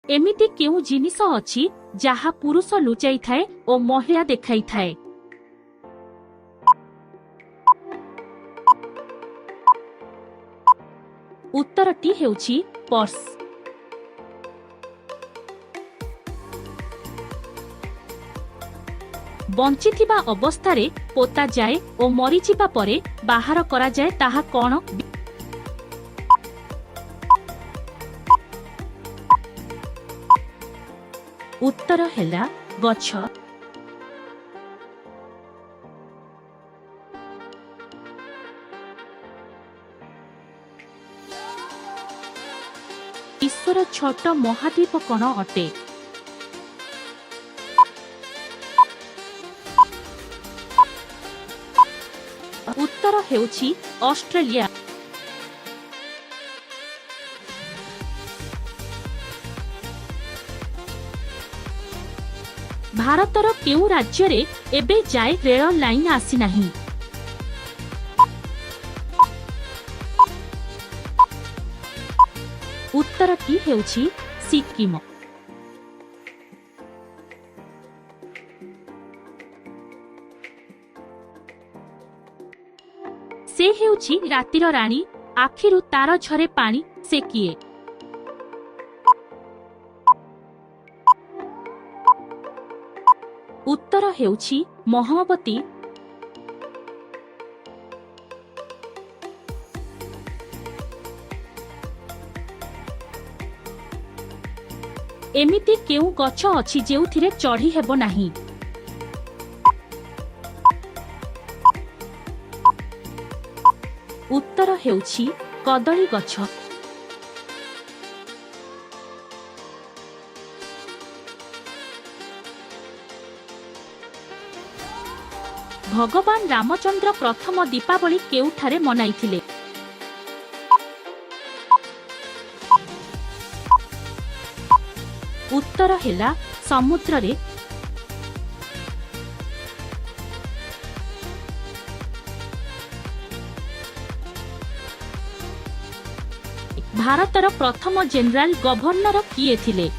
एमिति केउ जिनिस अछि जाहा पुरुष लुचाई थाए ओ महिला देखाई थाए। उत्तरटी हेउछि पर्स। बंचिथिबा अवस्थारे पोता जाए ओ मरीजिबा परे बाहर करा जाए ताहा कोन? उत्तर हेला गछ। ईश्वर छोट महाद्वीप कोन अटे? उत्तर हेउछि ऑस्ट्रेलिया। भारतर केउ राज्य रे एबे जाए रेल लाइन आसी नाही? उत्तरटी हेउछि सिक्किम। से हेउछि रातिर राणी, आखिरु तार झरे पानी, से किए? उत्तर हेउछि महावती। एमिति केउ गछ अछि जेउथिरे चढ़ी हेबो नाही? उत्तर हेउछि कदली गछ। भगवान रामचंद्र प्रथम दीपावली केउठारे मनाइथिले? उत्तर हेला समुद्र रे। भारतर प्रथम जनरल गवर्नर किए थिले?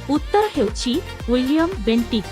उत्तर हेउछि विलियम बेंटिक।